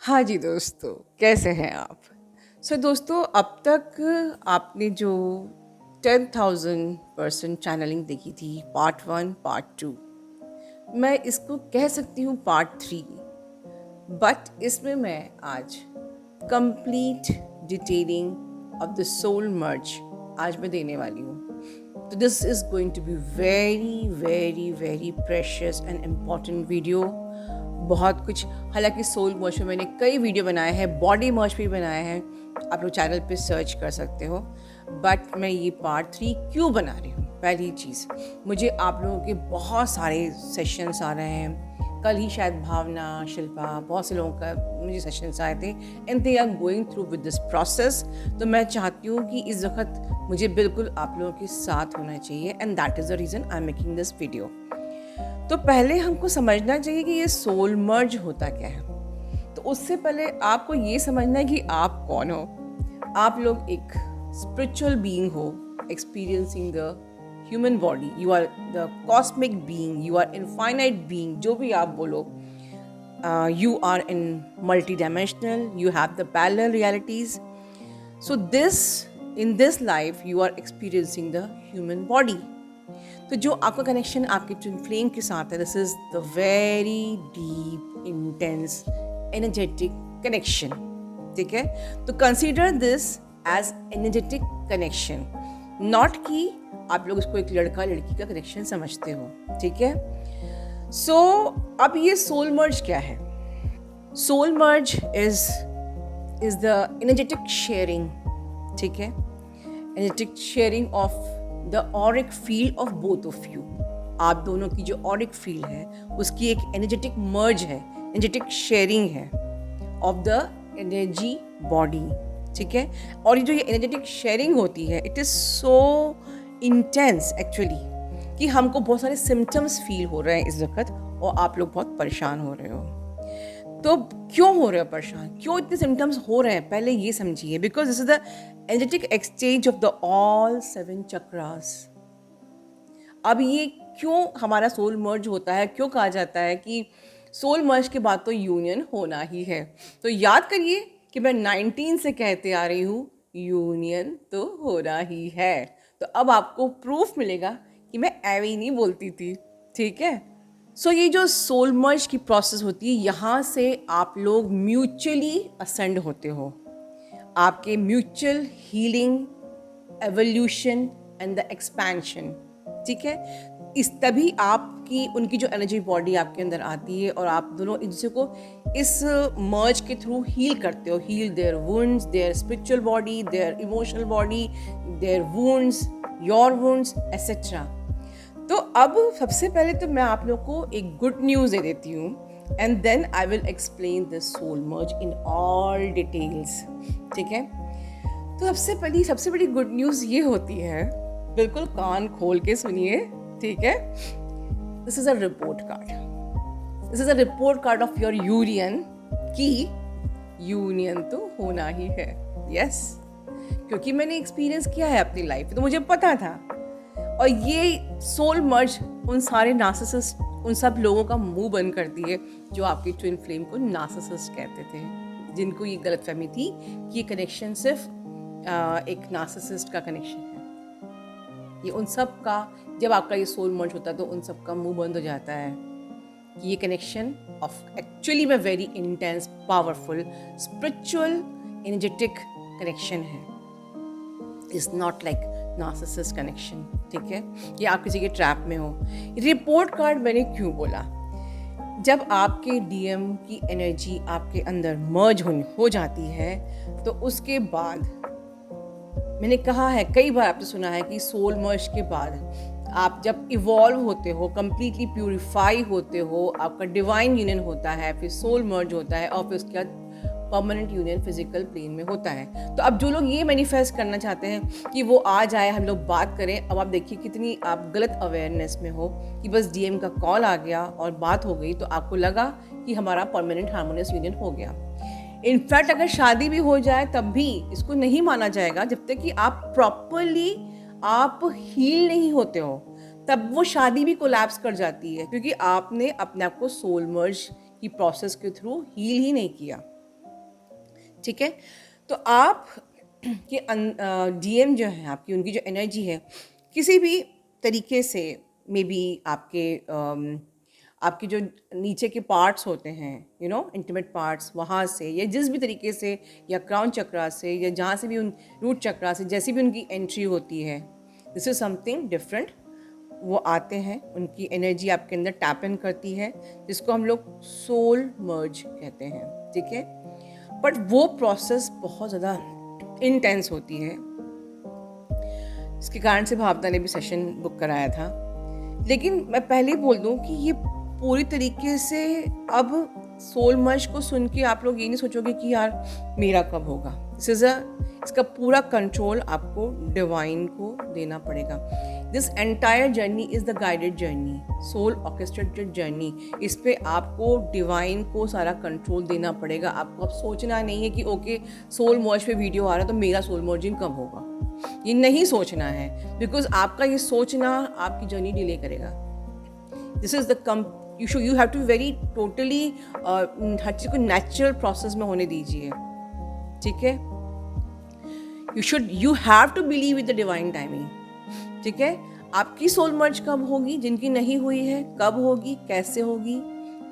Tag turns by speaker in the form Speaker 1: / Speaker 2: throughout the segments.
Speaker 1: हाँ जी दोस्तों, कैसे हैं आप? दोस्तों, अब तक आपने जो 10,000% चैनलिंग देखी थी, पार्ट 1, पार्ट 2, मैं इसको कह सकती हूँ पार्ट 3, बट इसमें मैं आज complete detailing of the soul merge आज मैं देने वाली हूँ। तो this is going to be very very very precious and important video. बहुत कुछ, हालांकि सोल मर्ज में मैंने कई वीडियो बनाए हैं, बॉडी मर्ज भी बनाए हैं, आप लोग चैनल पे सर्च कर सकते हो। बट मैं ये पार्ट 3 क्यों बना रही हूँ? पहली चीज़, मुझे आप लोगों के बहुत सारे सेशंस आ रहे हैं। कल ही शायद भावना, शिल्पा, बहुत से लोगों का मुझे सेशंस आए थे and they are going through with this process. तो मैं चाहती हूँ कि इस वक्त मुझे बिल्कुल आप लोगों के साथ होना चाहिए and that is the reason I am making this video. तो पहले हमको समझना चाहिए कि ये सोल मर्ज होता क्या है। तो उससे पहले आपको ये समझना है कि आप कौन हो। आप लोग एक स्पिरिचुअल बीइंग हो, experiencing the human body. You are the cosmic being, you are infinite being, जो भी आप बोलो। You are in multidimensional, you have the parallel realities. So in this life you are experiencing the human body. तो जो आपका connection आपके twin flame के साथ है, this is the very deep intense energetic connection. ठीक है, तो consider this as energetic connection, not कि आप लोग इसको एक लड़का लड़की का कनेक्शन समझते हो। ठीक है, अब ये सोल मर्ज क्या है? Soul merge is the energetic sharing. ठीक है, energetic sharing of the auric field of both of you. आप दोनों की जो ऑरिक फील्ड है उसकी एक एनर्जेटिक मर्ज है, एनर्जेटिक शेयरिंग है ऑफ द एनर्जी बॉडी। ठीक है, और ये एनर्जेटिक शेयरिंग होती है, it is so intense actually कि हमको बहुत सारे सिम्टम्स फील हो रहे हैं इस वक्त और आप लोग बहुत परेशान हो रहे हो। तो क्यों हो रहे हो परेशान, क्यों इतने सिम्टम्स हो रहे हैं, पहले ये समझिए। Because this is the energetic exchange of the all 7 chakras. अब ये क्यों हमारा सोल मर्ज होता है, क्यों कहा जाता है कि सोल मर्ज के बाद तो यूनियन होना ही है? तो याद करिए कि मैं 19 से कहते आ रही हूँ यूनियन तो होना ही है। तो अब आपको प्रूफ मिलेगा कि मैं ऐवे ही नहीं बोलती थी। ठीक है, ये जो सोल मर्ज की प्रोसेस होती है, यहाँ से आप लोग म्यूचुअली असेंड होते हो। आपके mutual healing, evolution and the expansion. ठीक है, इस तभी आपकी उनकी जो एनर्जी बॉडी आपके अंदर आती है और आप दोनों एक दूसरे को इस मर्ज के थ्रू हील करते हो। Heal their wounds, their spiritual body, their emotional body, their wounds, your wounds etcetera. तो अब सबसे पहले तो मैं आप लोग को एक गुड न्यूज़ दे देती हूँ and then I will explain this soul merge in all details. ठीक है, तो सबसे बड़ी गुड न्यूज़ ये होती है, बिल्कुल कान खोल के सुनिए। ठीक है, this is a report card, this is a report card of your union कि यूनियन तो होना ही है। यस, क्योंकि मैंने एक्सपीरियंस किया है अपनी लाइफ, तो मुझे पता था। और ये सोल मर्ज उन सारे नार्सिसिस्ट, उन सब लोगों का मुंह बंद करती है जो आपके ट्विन फ्लेम को नार्सिसिस्ट कहते थे, जिनको ये गलतफहमी थी कि ये कनेक्शन सिर्फ एक नार्सिसिस्ट का कनेक्शन है। ये उन सब का, जब आपका ये सोल मर्ज होता है तो उन सब का मुंह बंद हो जाता है कि ये कनेक्शन ऑफ एक्चुअली में very intense, powerful, spiritual, energetic connection है। Is not like narcissist connection. ठीक है, ये आप किसी के ट्रैप में हो। रिपोर्ट कार्ड मैंने क्यों बोला? जब आपके डीएम की एनर्जी आपके अंदर मर्ज हो जाती है तो उसके बाद, मैंने कहा है कई बार, आपने सुना है कि सोल मर्ज के बाद आप जब इवॉल्व होते हो, कंप्लीटली प्यूरिफाई होते हो, आपका डिवाइन यूनियन होता है, फिर सोल मर्ज होता है और फिर उसके बाद परमानेंट यूनियन फिजिकल प्लेन में होता है। तो अब जो लोग ये मैनिफेस्ट करना चाहते हैं कि वो आ जाए, हम लोग बात करें, अब आप देखिए कितनी आप गलत अवेयरनेस में हो कि बस डीएम का कॉल आ गया और बात हो गई तो आपको लगा कि हमारा परमानेंट हार्मोनियस यूनियन हो गया। इनफैक्ट अगर शादी भी हो जाए तब भी इसको नहीं माना जाएगा जब तक कि आप प्रॉपरली आप हील नहीं होते हो, तब वो शादी भी कोलैप्स कर जाती है, क्योंकि आपने अपने आप को सोल मर्ज की प्रोसेस के थ्रू हील ही नहीं किया। ठीक है। तो आप के डीएम जो है आपकी, उनकी जो एनर्जी है किसी भी तरीके से, मे बी आपके जो नीचे के पार्ट्स होते हैं, इंटीमेट पार्ट्स, वहाँ से, या जिस भी तरीके से, या क्राउन चक्रा से, या जहाँ से भी उन रूट चक्रा से जैसी भी उनकी एंट्री होती है, दिस इज़ समथिंग डिफरेंट। वो आते हैं, उनकी एनर्जी आपके अंदर टैप इन करती है, जिसको हम लोग सोल मर्ज कहते हैं, ठीक है। बट वो प्रोसेस बहुत ज़्यादा इंटेंस होती है, इसके कारण से भावना ने भी सेशन बुक कराया था। लेकिन मैं पहले ही बोल दूं कि ये पूरी तरीके से, अब सोल मर्ज को सुन के आप लोग ये नहीं सोचोगे कि यार मेरा कब होगा। इसका पूरा कंट्रोल आपको डिवाइन को देना पड़ेगा। This entire journey is the guided journey, soul orchestrated journey. इस पे आपको डिवाइन को सारा कंट्रोल देना पड़ेगा। आपको अब सोचना नहीं है कि ओके सोल मर्ज पे वीडियो आ रहा है तो मेरा सोल मर्जिंग कब होगा, ये नहीं सोचना है, बिकॉज आपका ये सोचना आपकी जर्नी डिले करेगा। This is the you have to very totally हर चीज़ को नेचुरल प्रोसेस में होने दीजिए, ठीक है। You have to believe with the divine timing, ठीक है। आपकी सोल मर्ज कब होगी, जिनकी नहीं हुई है, कब होगी, कैसे होगी,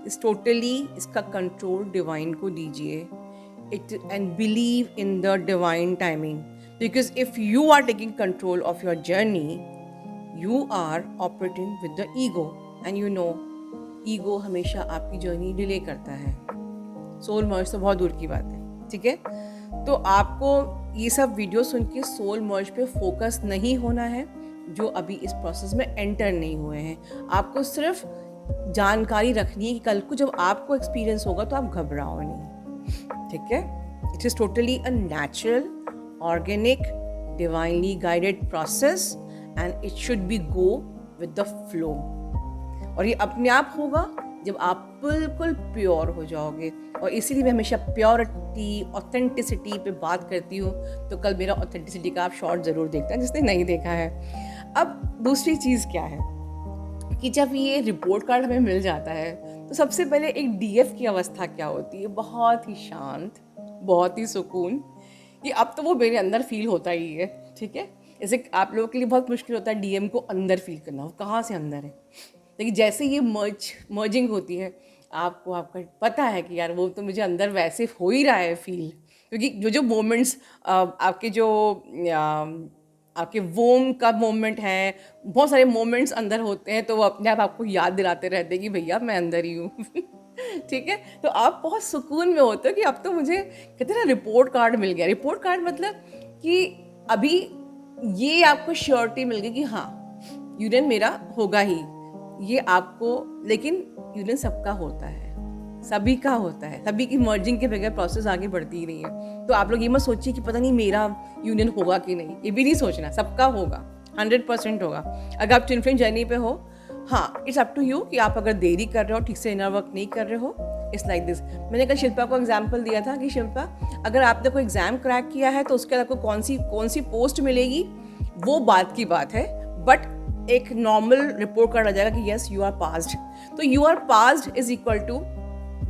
Speaker 1: इस टोटली इसका कंट्रोल डिवाइन को दीजिए, it and believe in the divine timing. Because if you are taking control of your journey, you are operating with the ego, and ego हमेशा आपकी जर्नी डिले करता है। सोल मर्ज तो बहुत दूर की बात है, ठीक है। तो आपको ये सब वीडियो सुन के सोल मर्ज पे फोकस नहीं होना है, जो अभी इस प्रोसेस में एंटर नहीं हुए हैं। आपको सिर्फ जानकारी रखनी है कि कल को जब आपको एक्सपीरियंस होगा तो आप घबराओ नहीं, ठीक है। It is totally a natural, organic, divinely guided process, and it should be go with the flow। और ये अपने आप होगा जब आप बिल्कुल प्योर हो जाओगे। और इसीलिए मैं हमेशा प्योरिटी, ऑथेंटिसिटी पे बात करती हूँ। तो कल मेरा ऑथेंटिसिटी का आप शॉर्ट ज़रूर देखते हैं जिसने नहीं देखा है। अब दूसरी चीज़ क्या है कि जब ये रिपोर्ट कार्ड हमें मिल जाता है तो सबसे पहले एक डीएफ की अवस्था क्या होती है, बहुत ही शांत, बहुत ही सुकून, कि अब तो वो मेरे अंदर फील होता ही है, ठीक है। जैसे आप लोगों के लिए बहुत मुश्किल होता है डीएम को अंदर फील करना, वो कहाँ से अंदर है, लेकिन जैसे ये मर्जिंग होती है आपको आपका पता है कि यार वो तो मुझे अंदर वैसे हो ही रहा है फील, क्योंकि जो मोमेंट्स आपके वोम का मोमेंट है, बहुत सारे मोमेंट्स अंदर होते हैं, तो वो अपने आप आपको याद दिलाते रहते हैं कि भैया मैं अंदर ही हूँ ठीक है। तो आप बहुत सुकून में होते हो कि अब तो मुझे कहते हैं ना रिपोर्ट कार्ड मिल गया। रिपोर्ट कार्ड मतलब कि अभी ये आपको श्योरिटी मिल गई कि हाँ यूनियन मेरा होगा ही, ये आपको। लेकिन यूनियन सबका होता है, सभी का होता है, सभी की मर्जिंग के बगैर प्रोसेस आगे बढ़ती ही नहीं है। तो आप लोग ये मत सोचिए कि पता नहीं मेरा यूनियन होगा कि नहीं, ये भी नहीं सोचना, सबका होगा, 100% होगा। अगर आप ट्विन फ्लेम जर्नी पे हो, हाँ इट्स अप टू यू कि आप अगर देरी कर रहे हो, ठीक से इनर वर्क नहीं कर रहे हो, इट्स लाइक दिस। मैंने कल शिल्पा को एग्जाम्पल दिया था कि शिल्पा अगर आपने कोई एग्जाम क्रैक किया है तो उसके बाद आपको कौन सी पोस्ट मिलेगी वो बात की बात है, बट एक नॉर्मल रिपोर्ट कार्ड आ जाएगा कि यस यू आर पास्ड। तो you are passed is equal to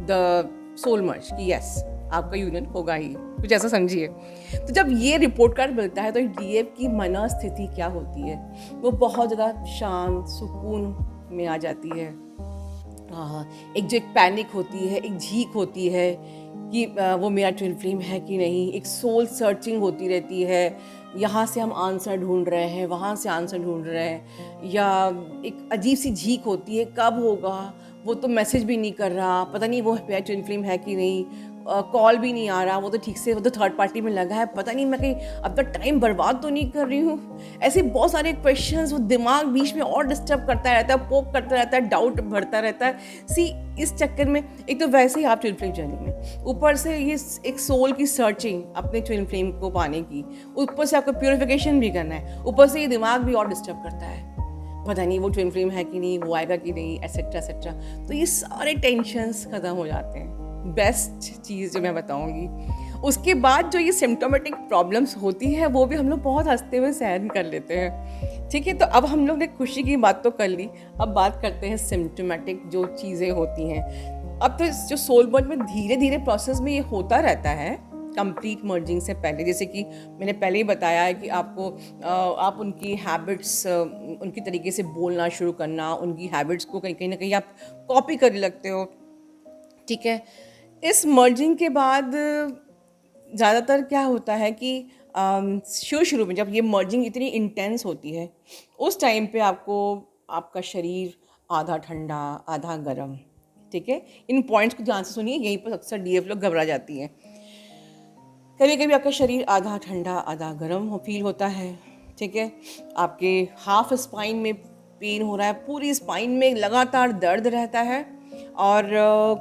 Speaker 1: the soul merge कि यस आपका यूनियन होगा ही, कुछ ऐसा समझिए। तो जब ये रिपोर्ट कार्ड मिलता है तो डीएफ की मनस्थिति क्या होती है, वो बहुत ज़्यादा शांत सुकून में आ जाती है। एक जो एक पैनिक होती है, एक झीक होती है कि वो मेरा ट्विन फ्लेम है कि नहीं, एक सोल सर्चिंग होती रहती है, यहाँ से हम आंसर ढूंढ रहे हैं, वहाँ से आंसर ढूंढ रहे हैं, या एक अजीब सी झीक होती है कब होगा, वो तो मैसेज भी नहीं कर रहा, पता नहीं वो मेरा ट्विन फ्लेम है कि नहीं, कॉल भी नहीं आ रहा, वो तो ठीक से, वो तो थर्ड पार्टी में लगा है, पता नहीं मैं कहीं अब तक टाइम बर्बाद तो नहीं कर रही हूँ। ऐसे बहुत सारे क्वेश्चंस, वो दिमाग बीच में और डिस्टर्ब करता रहता है, पोक करता रहता है, डाउट बढ़ता रहता है। इस चक्कर में एक तो वैसे ही आप ट्विन फ्लेम जर्नी में, ऊपर से ये एक सोल की सर्चिंग अपने ट्विन फ्लेम को पाने की, ऊपर से आपको प्योरिफिकेशन भी करना है, ऊपर से ये दिमाग भी और डिस्टर्ब करता है, पता नहीं वो ट्विन फ्लेम है कि नहीं, वो आएगा कि नहीं, एसेट्रा एसेट्रा। तो ये सारे टेंशन्स ख़त्म हो जाते हैं। बेस्ट चीज़ जो मैं बताऊंगी, उसके बाद जो ये सिम्टोमेटिक प्रॉब्लम्स होती है वो भी हम लोग बहुत हंसते हुए सहन कर लेते हैं, ठीक है। तो अब हम लोग ने खुशी की बात तो कर ली, अब बात करते हैं सिम्टोमेटिक जो चीज़ें होती हैं। अब तो जो सोल बर्ड में धीरे धीरे प्रोसेस में ये होता रहता है, कंप्लीट मर्जिंग से पहले, जैसे कि मैंने पहले ही बताया है कि आपको आप उनकी हैबिट्स, उनकी तरीके से बोलना शुरू करना, उनकी हैबिट्स को कहीं कहीं ना कहीं आप कॉपी करने लगते हो, ठीक है। इस मर्जिंग के बाद ज़्यादातर क्या होता है कि शुरू में जब ये मर्जिंग इतनी इंटेंस होती है, उस टाइम पे आपको आपका शरीर आधा ठंडा आधा गर्म, ठीक है। इन पॉइंट्स को ध्यान से सुनिए, यहीं पर अक्सर डीएफ लोग घबरा जाती हैं। कभी कभी आपका शरीर आधा ठंडा आधा गर्म फील होता है, ठीक है। आपके हाफ स्पाइन में पेन हो रहा है, पूरी स्पाइन में लगातार दर्द रहता है, और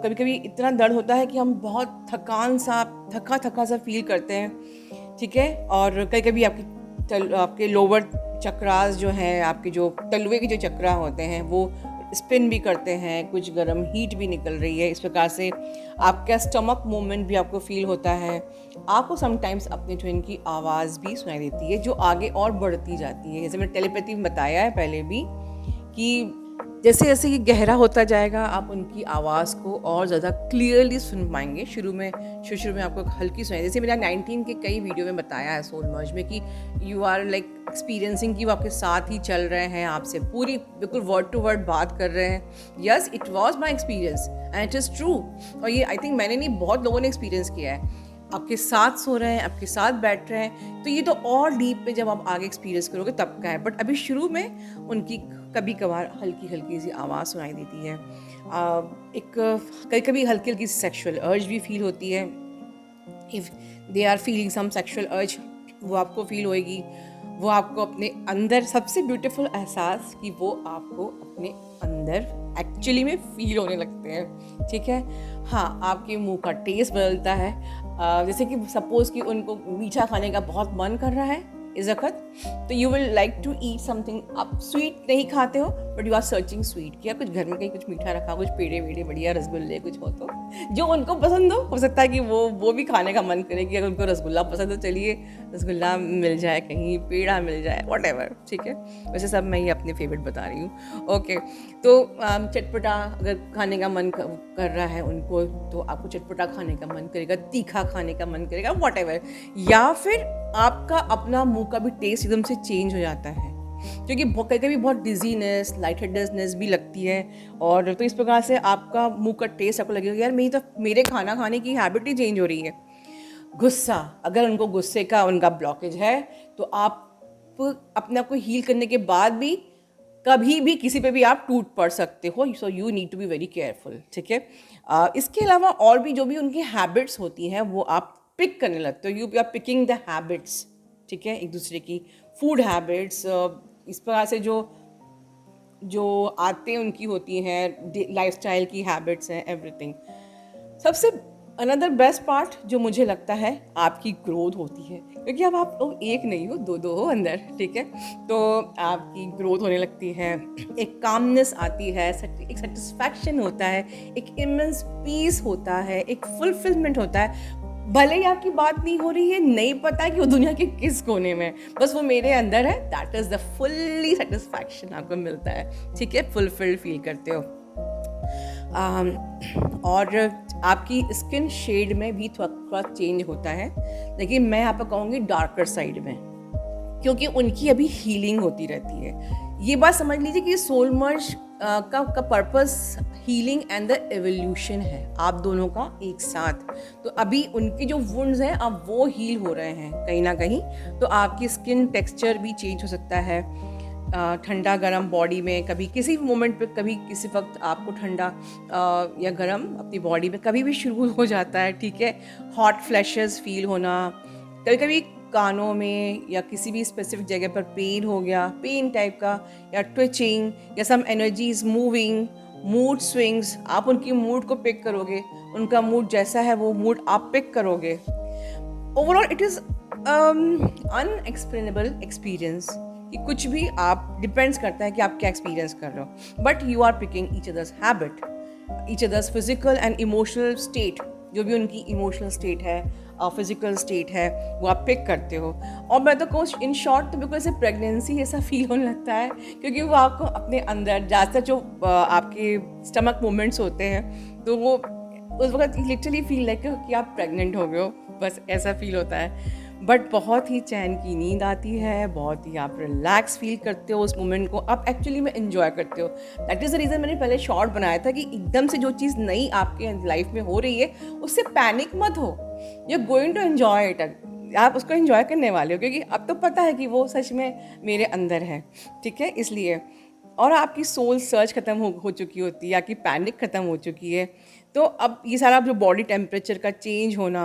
Speaker 1: कभी कभी इतना दर्द होता है कि हम बहुत थका थका सा फील करते हैं, ठीक है। और कभी कभी आपके लोअर चक्रास जो हैं, आपके जो तलवे के जो चक्रा होते हैं वो स्पिन भी करते हैं, कुछ गर्म हीट भी निकल रही है। इस प्रकार से आपका स्टमक मूवमेंट भी आपको फील होता है। आपको समटाइम्स अपने ट्विन की आवाज़ भी सुनाई देती है जो आगे और बढ़ती जाती है। जैसे मैंने टेलीपैथी में बताया है पहले भी कि जैसे जैसे ये गहरा होता जाएगा आप उनकी आवाज़ को और ज़्यादा क्लियरली सुन पाएंगे। शुरू में आपको हल्की सुनाई, जैसे मैंने 19 के कई वीडियो में बताया है सोल मर्ज में कि यू आर लाइक एक्सपीरियंसिंग कि वो आपके साथ ही चल रहे हैं, आपसे पूरी बिल्कुल वर्ड टू वर्ड बात कर रहे हैं। Yes, it was my experience and it is true. और ये आई थिंक मैंने नहीं, बहुत लोगों ने एक्सपीरियंस किया है। आपके साथ सो रहे हैं, आपके साथ बैठ रहे हैं, तो ये तो और डीप में जब आप आगे एक्सपीरियंस करोगे तब का है। बट अभी शुरू में उनकी कभी कभार हल्की हल्की सी आवाज़ सुनाई देती है। कभी कभी हल्की हल्की सेक्सुअल अर्ज भी फील होती है। If they are feeling some sexual urge, वो आपको फील होएगी। वो आपको अपने अंदर, सबसे ब्यूटीफुल एहसास कि वो आपको अपने अंदर एक्चुअली में फील होने लगते हैं, ठीक है। हाँ, आपके मुंह का टेस्ट बदलता है। जैसे कि सपोज़ कि उनको मीठा खाने का बहुत मन कर रहा है इस वक्त, तो you will like to eat something. आप स्वीट नहीं खाते हो but you are searching sweet, किया कुछ घर में कहीं कुछ मीठा रखा, कुछ पेड़े वेड़े बढ़िया रसगुल्ले कुछ हो तो जो उनको पसंद हो सकता है कि वो भी खाने का मन करे कि अगर उनको रसगुल्ला पसंद हो, चलिए रसगुल्ला मिल जाए, कहीं पेड़ा मिल जाए, वॉट एवर, ठीक है। वैसे सब मैं ही अपने फेवरेट बता रही हूँ, ओके। तो चटपटा अगर खाने का मन कर रहा है उनको, तो आपको चटपटा खाने का मन करेगा, तीखा खाने का मन करेगा, वॉट एवर। या फिर आपका अपना मुंह का भी टेस्ट एकदम से चेंज हो जाता है, क्योंकि कभी कभी बहुत डिजीनेस, लाइट हेडेडनेस भी लगती है। और तो इस प्रकार से आपका मुंह का टेस्ट आपको लगेगा यार मेरे खाना खाने की हैबिट ही चेंज हो रही है। गुस्सा, अगर उनको गुस्से का उनका ब्लॉकेज है तो आप अपने आप को हील करने के बाद भी कभी भी किसी पे भी आप टूट पड़ सकते हो। So you need to be very careful, ठीक है। इसके अलावा और भी जो भी उनकी हैबिट्स होती हैं वो आप पिक करने लगते हो। You are picking the habits, ठीक है, एक दूसरे की फूड हैबिट्स। इस प्रकार से जो आदतें उनकी होती हैं, लाइफस्टाइल की हैबिट्स हैं, एवरीथिंग। सबसे अनदर बेस्ट पार्ट जो मुझे लगता है, आपकी ग्रोथ होती है, क्योंकि अब आप लोग एक नहीं हो, दो हो अंदर, ठीक है। तो आपकी ग्रोथ होने लगती है, एक कामनेस आती है, एक सेटिस्फैक्शन होता है, एक इमेंस पीस होता है, एक फुलफिलमेंट होता है। भले ही आपकी बात नहीं हो रही है, नहीं पता कि वो दुनिया के किस कोने में, बस वो मेरे अंदर है, that is the fully satisfaction आपको मिलता है, ठीक है, फुलफिल्ड फील करते हो। और आपकी स्किन शेड में भी थोड़ा चेंज होता है, लेकिन मैं यहाँ पर कहूँगी डार्कर साइड में, क्योंकि उनकी अभी हीलिंग होती रहती है। ये बात समझ लीजिए कि सोल मर्ज का purpose healing and the evolution है, आप दोनों का एक साथ। तो अभी उनकी जो वुंड्स हैं अब वो हील हो रहे हैं कहीं ना कहीं, तो आपकी स्किन टेक्सचर भी चेंज हो सकता है। ठंडा गरम बॉडी में, कभी किसी मोमेंट पे, कभी किसी वक्त आपको ठंडा या गरम अपनी बॉडी में कभी भी शुरू हो जाता है, ठीक है। हॉट फ्लैशेस फील होना, कभी कभी कानों में या किसी भी स्पेसिफिक जगह पर पेन हो गया, पेन टाइप का, या ट्विचिंग, या सम एनर्जीज मूविंग, मूड स्विंग्स। आप उनकी मूड को पिक करोगे, उनका मूड जैसा है वो मूड आप पिक करोगे। Overall it is unexplainable experience, कि कुछ भी आप डिपेंड्स करता है कि आप क्या एक्सपीरियंस कर रहे हो, but you are picking each other's habit, each other's physical and emotional state, जो भी उनकी इमोशनल स्टेट है, फिजिकल स्टेट है, वो आप पिक करते हो। और मैं तो कहूँ इन शॉर्ट तो बिल्कुल ऐसे प्रेगनेंसी ऐसा फील होने लगता है, क्योंकि वो आपको अपने अंदर ज़्यादातर जो आपके स्टमक मूवमेंट्स होते हैं, तो वो उस वक्त लिटरली फील लाइक कि आप प्रेग्नेंट हो गए हो, बस ऐसा फील होता है। बट बहुत ही चैन की नींद आती है, बहुत ही आप रिलैक्स फील करते हो, उस मोमेंट को आप एक्चुअली में एंजॉय करते हो। दैट इज़ द रीज़न मैंने पहले शॉर्ट बनाया था कि एकदम से जो चीज़ नई आपके लाइफ में हो रही है उससे पैनिक मत हो, you are going to enjoy it, आप उसको एंजॉय करने वाले हो, क्योंकि अब तो पता है कि वो सच में मेरे अंदर है, ठीक है, इसलिए। और आपकी सोल सर्च खत्म हो चुकी होती है, आपकी पैनिक खत्म हो चुकी है। तो अब ये सारा जो बॉडी टेम्परेचर का चेंज होना,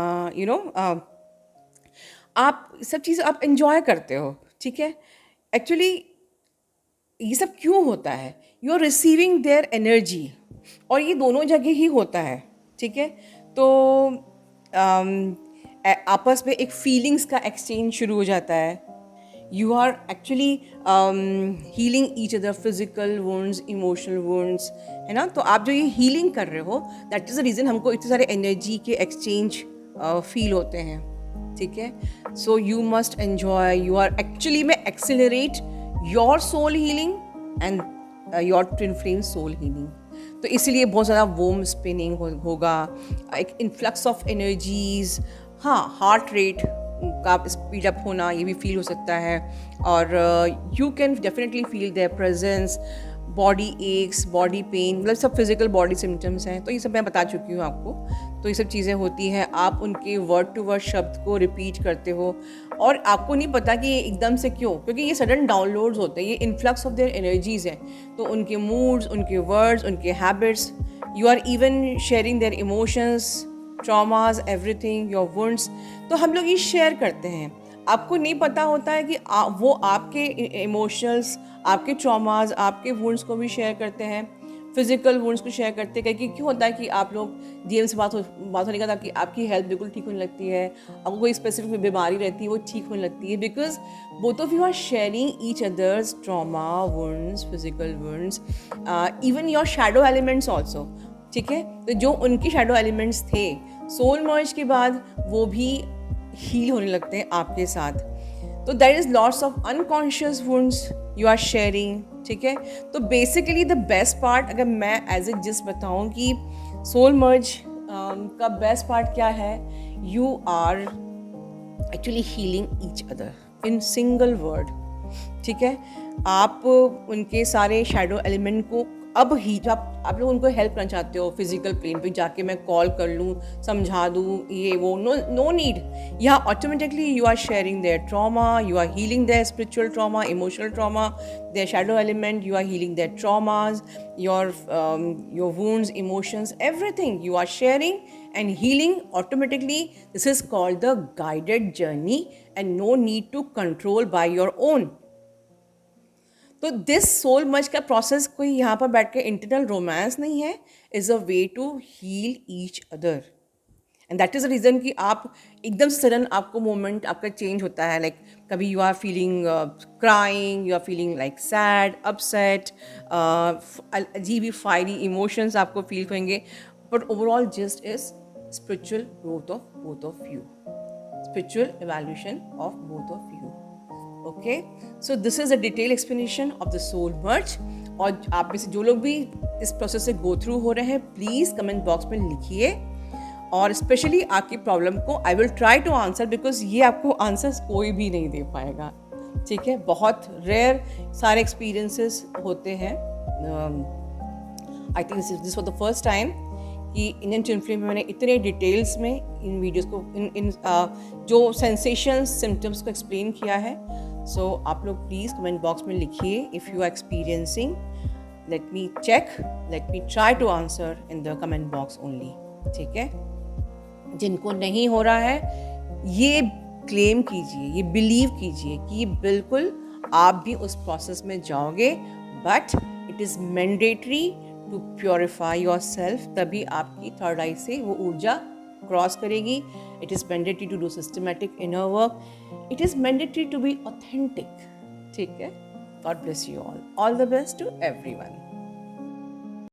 Speaker 1: आप सब चीज़ आप एंजॉय करते हो, ठीक है। एक्चुअली ये सब क्यों होता है? You are receiving their energy, और ये दोनों जगह ही होता है, ठीक है। तो आपस में एक फीलिंग्स का एक्सचेंज शुरू हो जाता है। You are actually healing each other, physical wounds, emotional wounds, है ना। तो आप जो ये हीलिंग कर रहे हो, दैट इज़ द रीज़न हमको इतने सारे एनर्जी के एक्सचेंज फील होते हैं, ठीक है। So you must enjoy, you are actually में accelerate your soul healing and your twin flame soul healing. तो इसीलिए बहुत ज़्यादा वोम स्पिनिंग होगा, एक इन्फ्लक्स ऑफ एनर्जीज, हाँ, हार्ट रेट का स्पीड अप होना ये भी फील हो सकता है, और you can definitely feel their presence, body aches, body pain, मतलब सब फिजिकल बॉडी सिम्टम्स हैं। तो ये सब मैं बता चुकी हूँ आपको। तो ये सब चीज़ें होती हैं, आप उनके वर्ड टू वर्ड शब्द को रिपीट करते हो, और आपको नहीं पता कि ये एकदम से क्यों, क्योंकि ये सडन डाउनलोड्स होते हैं, ये इन्फ्लक्स ऑफ देयर एनर्जीज हैं। तो उनके मूड्स, उनके वर्ड्स, उनके habits, you are even sharing their emotions, traumas, everything, your wounds. तो हम लोग ये शेयर करते हैं, आपको नहीं पता होता है कि वो आपके इमोशंस, आपके ट्रॉमाज, आपके वुंड्स को भी शेयर करते हैं, फिजिकल वुंड्स को शेयर करते हैं। क्यों होता है कि आप लोग डीएम से बात होने का था कि आपकी हेल्थ बिल्कुल ठीक होने लगती है, आपको कोई स्पेसिफिक बीमारी रहती है वो ठीक होने लगती है, because both of you are sharing each other's trauma, wounds, physical wounds, even your shadow elements also, ठीक है। तो जो उनके शैडो एलिमेंट्स थे, सोल मर्ज के बाद वो भी हील होने लगते हैं आपके साथ। तो there is lots of unconscious wounds you are sharing, ठीक है। तो बेसिकली द बेस्ट पार्ट, अगर मैं एज ए जिस बताऊँ कि सोल मर्ज का बेस्ट पार्ट क्या है, you are actually healing each other in single word, ठीक है। आप उनके सारे शैडो एलिमेंट को अब ही, जब आप लोग उनको हेल्प करना चाहते हो फिजिकल प्लेन पे जाके मैं कॉल कर लूँ, समझा दूँ, ये वो, नो नीड। यहाँ automatically you are sharing their trauma, you are healing their spiritual trauma, emotional trauma, their shadow element, you are healing their traumas, your wounds, emotions, everything you are sharing and healing automatically. This is called the guided journey and no need to control by your own. तो this soul मर्ज का process कोई यहाँ पर बैठ के internal romance नहीं है, is a way to heal each other. And that is the reason कि आप एकदम सडन आपको मोमेंट आपका चेंज होता है, लाइक कभी you are feeling crying, you are feeling like sad, upset, अजीब ही फायरी इमोशंस आपको फील होंगे, but overall just is spiritual growth of both of you, spiritual evaluation of both of you. Okay, so this is a detailed explanation of the soul merge. और आप में से जो लोग भी इस प्रोसेस से गो थ्रू हो रहे हैं, प्लीज़ कमेंट बॉक्स में लिखिए, और स्पेशली आपकी प्रॉब्लम को I will try to answer, because ये आपको आंसर्स कोई भी नहीं दे पाएगा, ठीक है। बहुत रेयर सारे एक्सपीरियंसेस होते हैं। I think this for the first time कि इंडियन ट्विन फ्लेम में मैंने इतने डिटेल्स में इन वीडियोस को, इन जो सेंसेशंस, सिम्टम्स को एक्सप्लेन किया है। सो आप लोग प्लीज़ कमेंट बॉक्स में लिखिए if you are experiencing, let me check, let me try to answer in the comment box only, ठीक है। जिनको नहीं हो रहा है, ये क्लेम कीजिए, ये बिलीव कीजिए कि बिल्कुल आप भी उस प्रोसेस में जाओगे, but it is mandatory to purify yourself, तभी आपकी थर्ड आई से वो ऊर्जा क्रॉस करेगी। It is mandatory to do systematic inner work, it is mandatory to be authentic, ठीक है। God bless you all the best to everyone.